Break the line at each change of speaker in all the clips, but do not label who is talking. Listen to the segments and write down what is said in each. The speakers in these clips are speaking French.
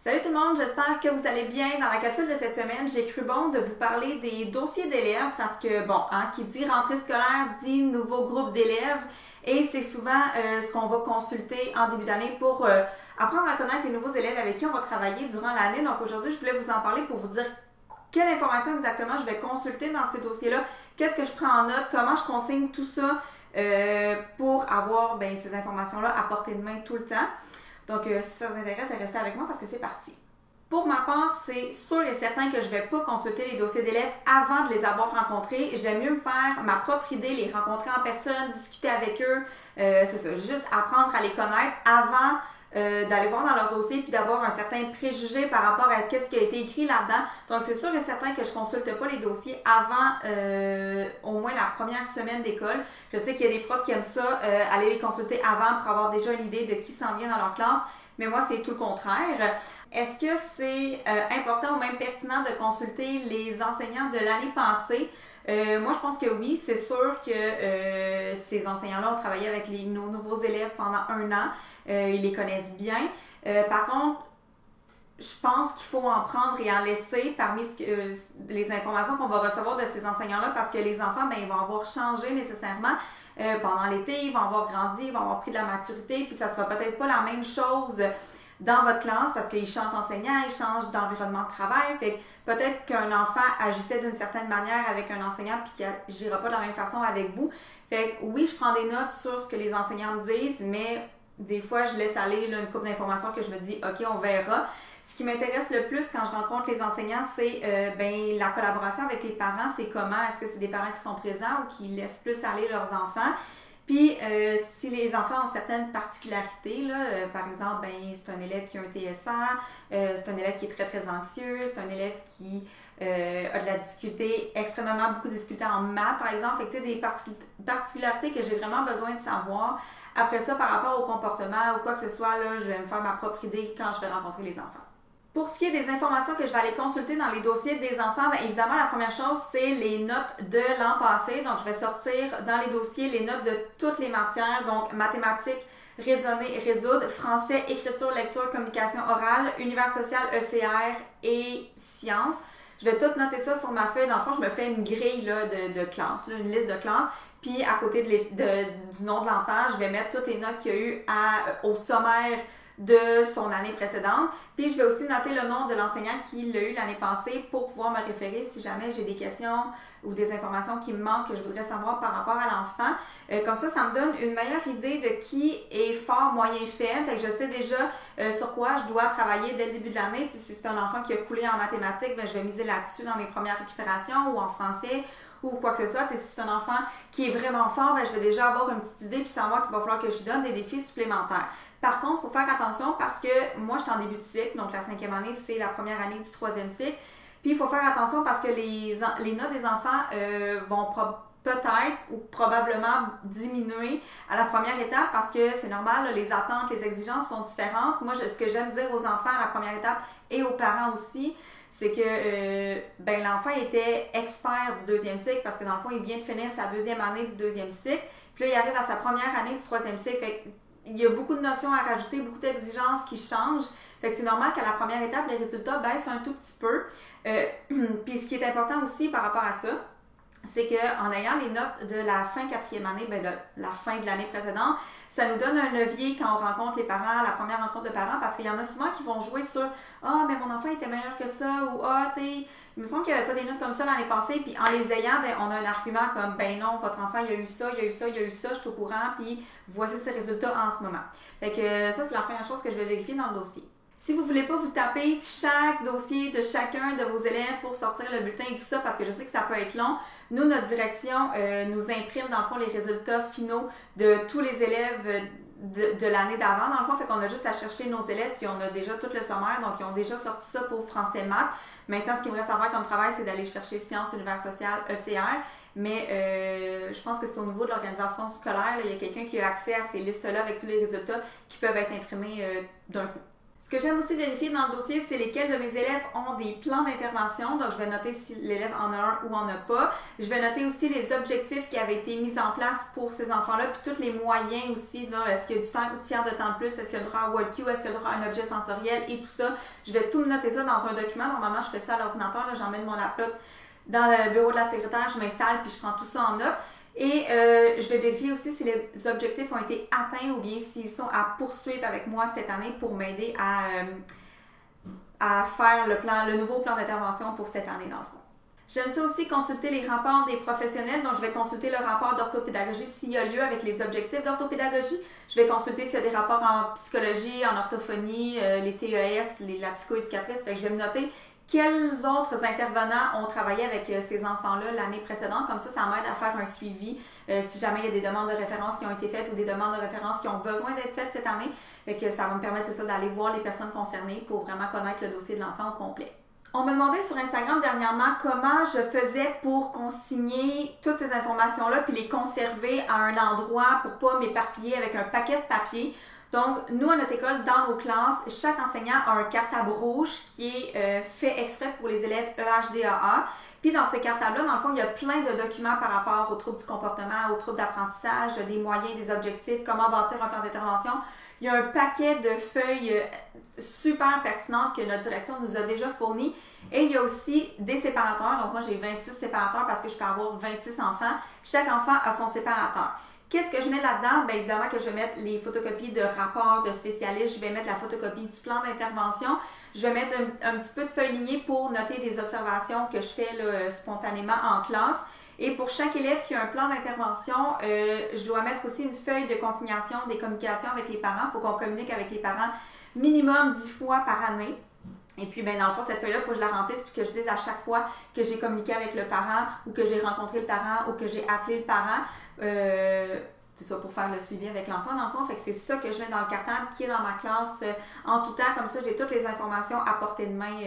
Salut tout le monde, j'espère que vous allez bien. Dans la capsule de cette semaine, j'ai cru bon de vous parler des dossiers d'élèves parce que, qui dit rentrée scolaire dit nouveau groupe d'élèves et c'est souvent ce qu'on va consulter en début d'année pour apprendre à connaître les nouveaux élèves avec qui on va travailler durant l'année. Donc aujourd'hui, je voulais vous en parler pour vous dire quelle information exactement je vais consulter dans ces dossiers-là, qu'est-ce que je prends en note, comment je consigne tout ça pour avoir ces informations-là à portée de main tout le temps. Donc, si ça vous intéresse, restez avec moi parce que c'est parti. Pour ma part, c'est sûr et certain que je ne vais pas consulter les dossiers d'élèves avant de les avoir rencontrés. J'aime mieux me faire ma propre idée, les rencontrer en personne, discuter avec eux. C'est ça, juste apprendre à les connaître avant d'aller voir dans leur dossier puis d'avoir un certain préjugé par rapport à ce qui a été écrit là-dedans. Donc, c'est sûr et certain que je ne consulte pas les dossiers avant au moins la première semaine d'école. Je sais qu'il y a des profs qui aiment ça, aller les consulter avant pour avoir déjà une idée de qui s'en vient dans leur classe. Mais moi, c'est tout le contraire. Est-ce que c'est important ou même pertinent de consulter les enseignants de l'année passée? Moi, je pense que oui. C'est sûr que ces enseignants-là ont travaillé avec nos nouveaux élèves pendant 1 an. Ils les connaissent bien. Par contre, je pense qu'il faut en prendre et en laisser parmi les informations qu'on va recevoir de ces enseignants-là parce que les enfants, ils vont avoir changé nécessairement pendant l'été, ils vont avoir grandi, ils vont avoir pris de la maturité, puis ça sera peut-être pas la même chose dans votre classe parce qu'ils changent d'enseignant, ils changent d'environnement de travail. Fait que peut-être qu'un enfant agissait d'une certaine manière avec un enseignant puis qu'il n'agira pas de la même façon avec vous. Fait que oui, je prends des notes sur ce que les enseignants me disent, mais des fois, je laisse aller une couple d'informations que je me dis, OK, on verra. Ce qui m'intéresse le plus quand je rencontre les enseignants, c'est la collaboration avec les parents. C'est comment? Est-ce que c'est des parents qui sont présents ou qui laissent plus aller leurs enfants? Puis, si les enfants ont certaines particularités, là, par exemple, c'est un élève qui a un TSA, c'est un élève qui est très, très anxieux, c'est un élève qui a de la difficulté, extrêmement beaucoup de difficultés en maths, par exemple. Fait que, des particularités que j'ai vraiment besoin de savoir. Après ça, par rapport au comportement ou quoi que ce soit, là, je vais me faire ma propre idée quand je vais rencontrer les enfants. Pour ce qui est des informations que je vais aller consulter dans les dossiers des enfants, évidemment, la première chose, c'est les notes de l'an passé. Donc, je vais sortir dans les dossiers les notes de toutes les matières, donc mathématiques, raisonner, résoudre, français, écriture, lecture, communication orale, univers social, ECR et sciences. Je vais tout noter ça sur ma feuille. Dans le fond, je me fais une grille là, de classes, là, une liste de classes. Puis, à côté du nom de l'enfant, je vais mettre toutes les notes qu'il y a eu au sommaire de son année précédente. Puis, je vais aussi noter le nom de l'enseignant qui l'a eu l'année passée pour pouvoir me référer si jamais j'ai des questions ou des informations qui me manquent que je voudrais savoir par rapport à l'enfant. Comme ça me donne une meilleure idée de qui est fort, moyen, faible. Fait que je sais déjà sur quoi je dois travailler dès le début de l'année. Si c'est un enfant qui a coulé en mathématiques, je vais miser là-dessus dans mes premières récupérations ou en français ou quoi que ce soit. Si c'est un enfant qui est vraiment fort, je vais déjà avoir une petite idée puis savoir qu'il va falloir que je lui donne des défis supplémentaires. Par contre, il faut faire attention parce que moi, je suis en début de cycle, donc la 5e année, c'est la première année du 3e cycle. Puis, il faut faire attention parce que les notes des enfants vont peut-être ou probablement diminuer à la première étape parce que c'est normal, là, les attentes, les exigences sont différentes. Moi, ce que j'aime dire aux enfants à la première étape et aux parents aussi, c'est que l'enfant était expert du 2e cycle parce que dans le fond, il vient de finir sa 2e année du 2e cycle. Puis là, il arrive à sa première année du 3e cycle. Fait il y a beaucoup de notions à rajouter, beaucoup d'exigences qui changent. Fait que c'est normal qu'à la première étape, les résultats baissent un tout petit peu. Puis ce qui est important aussi par rapport à ça, c'est qu'en ayant les notes de la fin 4e année, de la fin de l'année précédente, ça nous donne un levier quand on rencontre les parents, la première rencontre de parents, parce qu'il y en a souvent qui vont jouer sur « Ah, mais mon enfant était meilleur que ça » ou « Ah, tu sais, il me semble qu'il n'y avait pas des notes comme ça l'année passée. » Puis en les ayant, on a un argument comme « Ben non, votre enfant, il a eu ça, il a eu ça, il a eu ça, je suis au courant, puis voici ses résultats en ce moment. » Fait que ça, c'est la première chose que je vais vérifier dans le dossier. Si vous ne voulez pas vous taper chaque dossier de chacun de vos élèves pour sortir le bulletin et tout ça, parce que je sais que ça peut être long, nous, notre direction nous imprime dans le fond les résultats finaux de tous les élèves de l'année d'avant. Dans le fond, fait qu'on a juste à chercher nos élèves puis on a déjà tout le sommaire, donc ils ont déjà sorti ça pour français maths. Maintenant, ce qu'il me reste à faire comme travail, c'est d'aller chercher sciences, univers social, ECR. Mais je pense que c'est au niveau de l'organisation scolaire, là, il y a quelqu'un qui a accès à ces listes-là avec tous les résultats qui peuvent être imprimés d'un coup. Ce que j'aime aussi vérifier dans le dossier, c'est lesquels de mes élèves ont des plans d'intervention. Donc, je vais noter si l'élève en a un ou en a pas. Je vais noter aussi les objectifs qui avaient été mis en place pour ces enfants-là, puis tous les moyens aussi. Est-ce qu'il y a du tiers de temps de plus? Est-ce qu'il y a le droit à WorldQ? Est-ce qu'il y a le droit à un objet sensoriel? Et tout ça. Je vais tout noter ça dans un document. Normalement, je fais ça à l'ordinateur. J'emmène mon laptop dans le bureau de la secrétaire. Je m'installe puis je prends tout ça en note. Et je vais vérifier aussi si les objectifs ont été atteints ou bien s'ils sont à poursuivre avec moi cette année pour m'aider à faire le nouveau plan d'intervention pour cette année dans le fond. J'aime ça aussi consulter les rapports des professionnels, donc je vais consulter le rapport d'orthopédagogie s'il y a lieu avec les objectifs d'orthopédagogie. Je vais consulter s'il y a des rapports en psychologie, en orthophonie, les TES, la psychoéducatrice, fait que je vais me noter quels autres intervenants ont travaillé avec ces enfants-là l'année précédente. Comme ça m'aide à faire un suivi si jamais il y a des demandes de référence qui ont été faites ou des demandes de référence qui ont besoin d'être faites cette année. Fait que ça va me permettre d'aller voir les personnes concernées pour vraiment connaître le dossier de l'enfant au complet. On me demandait sur Instagram dernièrement comment je faisais pour consigner toutes ces informations-là puis les conserver à un endroit pour pas m'éparpiller avec un paquet de papier. Donc, nous, à notre école, dans nos classes, chaque enseignant a un cartable rouge qui est fait exprès pour les élèves EHDAA. Puis dans ce cartable-là, dans le fond, il y a plein de documents par rapport aux troubles du comportement, aux troubles d'apprentissage, des moyens, des objectifs, comment bâtir un plan d'intervention. Il y a un paquet de feuilles super pertinentes que notre direction nous a déjà fournies. Et il y a aussi des séparateurs. Donc moi, j'ai 26 séparateurs parce que je peux avoir 26 enfants. Chaque enfant a son séparateur. Qu'est-ce que je mets là-dedans? Bien évidemment que je vais mettre les photocopies de rapports de spécialistes, je vais mettre la photocopie du plan d'intervention, je vais mettre un petit peu de feuilles lignées pour noter des observations que je fais là, spontanément en classe. Et pour chaque élève qui a un plan d'intervention, je dois mettre aussi une feuille de consignation des communications avec les parents. Il faut qu'on communique avec les parents minimum 10 fois par année. Et puis, ben dans le fond, cette feuille-là, il faut que je la remplisse puis que je dise à chaque fois que j'ai communiqué avec le parent ou que j'ai rencontré le parent ou que j'ai appelé le parent. C'est ça, pour faire le suivi avec l'enfant, dans le fond. Fait que c'est ça que je mets dans le cartable qui est dans ma classe en tout temps. Comme ça, j'ai toutes les informations à portée de main,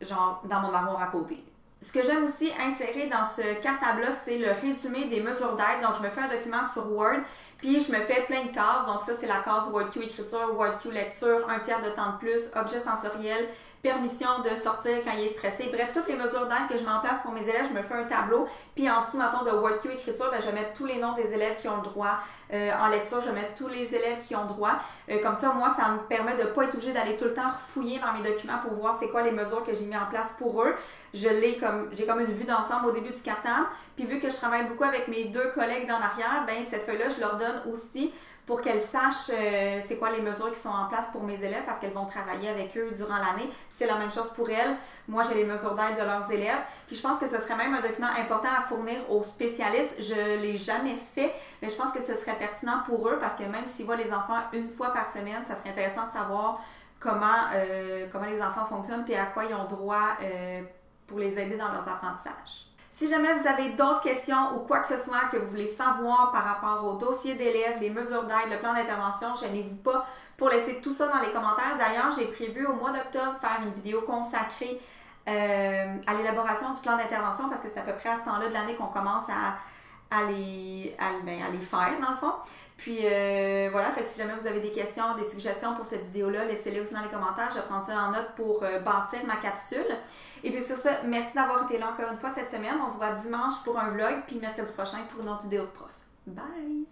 genre dans mon armoire à côté. Ce que j'aime aussi insérer dans ce cartable-là, c'est le résumé des mesures d'aide. Donc, je me fais un document sur Word, puis je me fais plein de cases. Donc, ça, c'est la case WorldQ écriture, WorldQ lecture, un tiers de temps de plus, objet sensoriel, permission de sortir quand il est stressé. Bref, toutes les mesures d'aide que je mets en place pour mes élèves, je me fais un tableau. Puis en dessous, mettons, de WorldQ écriture, ben, je vais mettre tous les noms des élèves qui ont le droit. En lecture, je vais mettre tous les élèves qui ont droit. Comme ça, moi, ça me permet de ne pas être obligée d'aller tout le temps fouiller dans mes documents pour voir c'est quoi les mesures que j'ai mis en place pour eux. J'ai comme une vue d'ensemble au début du cartable. Puis vu que je travaille beaucoup avec mes deux collègues d'en arrière, ben cette feuille-là, je leur donne aussi pour qu'elles sachent c'est quoi les mesures qui sont en place pour mes élèves parce qu'elles vont travailler avec eux durant l'année. C'est la même chose pour elles. Moi, j'ai les mesures d'aide de leurs élèves. Puis je pense que ce serait même un document important à fournir aux spécialistes. Je ne l'ai jamais fait, mais je pense que ce serait pertinent pour eux parce que même s'ils voient les enfants une fois par semaine, ça serait intéressant de savoir comment les enfants fonctionnent et à quoi ils ont droit pour les aider dans leurs apprentissages. Si jamais vous avez d'autres questions ou quoi que ce soit que vous voulez savoir par rapport au dossier d'élèves, les mesures d'aide, le plan d'intervention, gênez-vous pas pour laisser tout ça dans les commentaires. D'ailleurs, j'ai prévu au mois d'octobre faire une vidéo consacrée à l'élaboration du plan d'intervention parce que c'est à peu près à ce temps-là de l'année qu'on commence à les faire dans le fond. Puis voilà, fait que si jamais vous avez des questions, des suggestions pour cette vidéo-là, laissez-les aussi dans les commentaires. Je vais prendre ça en note pour bâtir ma capsule. Et puis sur ça, merci d'avoir été là encore une fois cette semaine. On se voit dimanche pour un vlog, puis mercredi prochain pour une autre vidéo de prof. Bye!